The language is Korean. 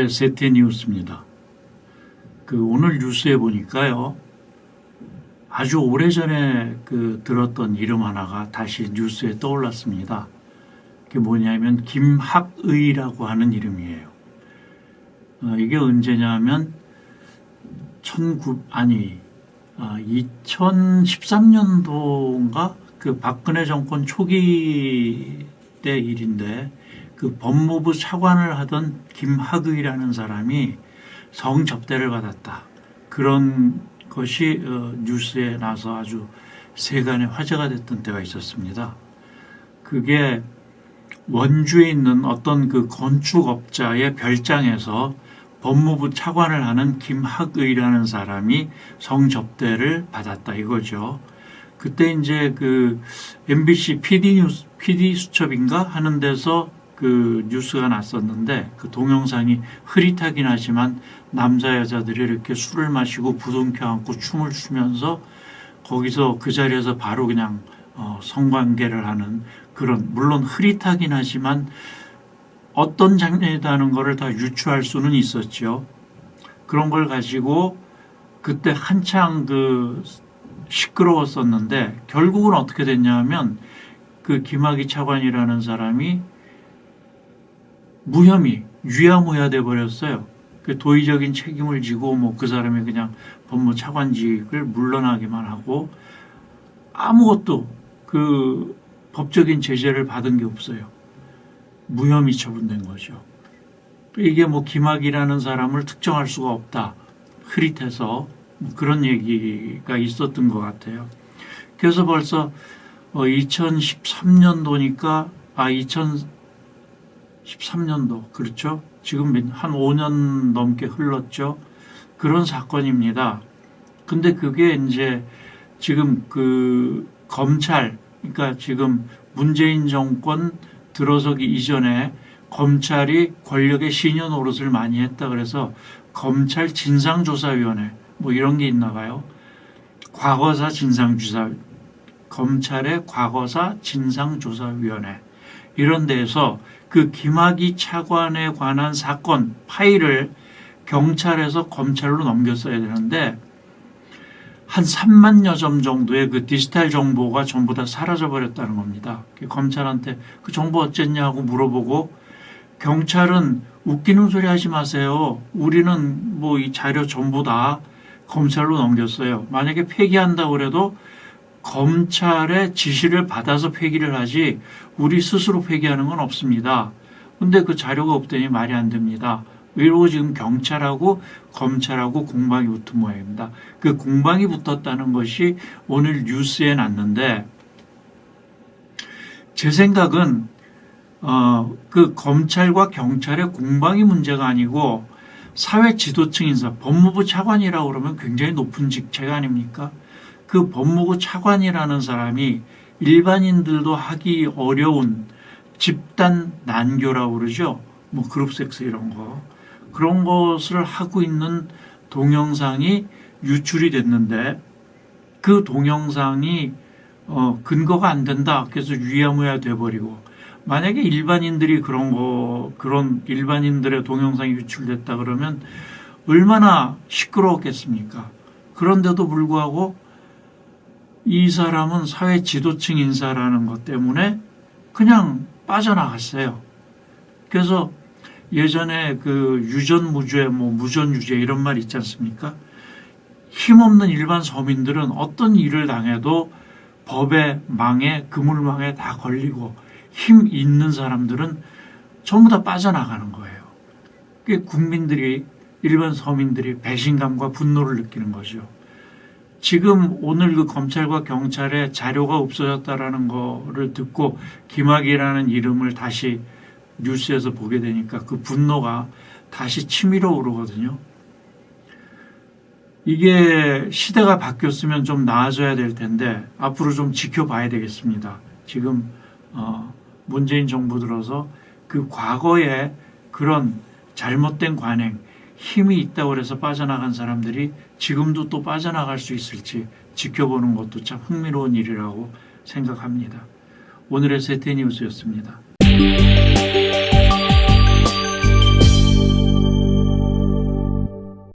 오늘의 세태 뉴스입니다. 오늘 뉴스에 보니까요, 아주 오래전에 들었던 이름 하나가 다시 뉴스에 떠올랐습니다. 그게 뭐냐면 김학의라고 하는 이름이에요. 이게 언제냐면 2013년도인가 박근혜 정권 초기 때 일인데 법무부 차관을 하던 김학의라는 사람이 성접대를 받았다. 그런 것이 뉴스에 나서 아주 세간의 화제가 됐던 때가 있었습니다. 그게 원주에 있는 어떤 건축업자의 별장에서 법무부 차관을 하는 김학의라는 사람이 성접대를 받았다 이거죠. 그때 이제 MBC PD 수첩인가 하는 데서 뉴스가 났었는데 동영상이 흐릿하긴 하지만 남자 여자들이 이렇게 술을 마시고 부둥켜 안고 춤을 추면서 거기서 그 자리에서 바로 그냥 성관계를 하는 그런, 물론 흐릿하긴 하지만 어떤 장면이라는 것을 다 유추할 수는 있었죠. 그런 걸 가지고 그때 한창 시끄러웠었는데 결국은 어떻게 됐냐면 김학의 차관이라는 사람이 무혐의, 유야무야 돼 버렸어요. 도의적인 책임을 지고 그 사람이 그냥 법무 차관직을 물러나기만 하고 아무것도 법적인 제재를 받은 게 없어요. 무혐의 처분된 거죠. 이게 김학이라는 사람을 특정할 수가 없다. 흐릿해서 그런 얘기가 있었던 것 같아요. 그래서 벌써 2013년도니까 2013년도 그렇죠. 지금 한 5년 넘게 흘렀죠. 그런 사건입니다. 근데 그게 이제 지금 검찰, 그러니까 지금 문재인 정권 들어서기 이전에 검찰이 권력의 신여 노릇을 많이 했다 그래서 검찰 진상조사위원회 이런 게 있나 봐요. 과거사 진상조사, 검찰의 과거사 진상조사위원회 이런 데에서 김학의 차관에 관한 사건 파일을 경찰에서 검찰로 넘겼어야 되는데 한 3만여 점 정도의 디지털 정보가 전부 다 사라져버렸다는 겁니다. 검찰한테 그 정보 어쨌냐고 물어보고 경찰은 웃기는 소리 하지 마세요. 우리는 이 자료 전부 다 검찰로 넘겼어요. 만약에 폐기한다고 그래도 검찰의 지시를 받아서 폐기를 하지 우리 스스로 폐기하는 건 없습니다. 근데 그 자료가 없더니 말이 안 됩니다. 이러고 지금 경찰하고 검찰하고 공방이 붙은 모양입니다. 공방이 붙었다는 것이 오늘 뉴스에 났는데 제 생각은 검찰과 경찰의 공방이 문제가 아니고 사회 지도층 인사, 법무부 차관이라고 그러면 굉장히 높은 직책 아닙니까? 법무부 차관이라는 사람이 일반인들도 하기 어려운 집단 난교라고 그러죠. 그룹 섹스 이런 거. 그런 것을 하고 있는 동영상이 유출이 됐는데 그 동영상이 근거가 안 된다. 그래서 유야무야 돼버리고 만약에 일반인들이 그런 일반인들의 동영상이 유출됐다 그러면 얼마나 시끄러웠겠습니까? 그런데도 불구하고 이 사람은 사회 지도층 인사라는 것 때문에 그냥 빠져나갔어요. 그래서 예전에 유전무죄, 무전유죄 이런 말 있지 않습니까? 힘없는 일반 서민들은 어떤 일을 당해도 법의 망에, 그물망에 다 걸리고 힘 있는 사람들은 전부 다 빠져나가는 거예요. 국민들이, 일반 서민들이 배신감과 분노를 느끼는 거죠. 지금 오늘 검찰과 경찰의 자료가 없어졌다라는 거를 듣고 김학의라는 이름을 다시 뉴스에서 보게 되니까 분노가 다시 치밀어 오르거든요. 이게 시대가 바뀌었으면 좀 나아져야 될 텐데 앞으로 좀 지켜봐야 되겠습니다. 지금 문재인 정부 들어서 과거에 그런 잘못된 관행, 힘이 있다고 해서 빠져나간 사람들이 지금도 또 빠져나갈 수 있을지 지켜보는 것도 참 흥미로운 일이라고 생각합니다. 오늘의 세태 뉴스였습니다.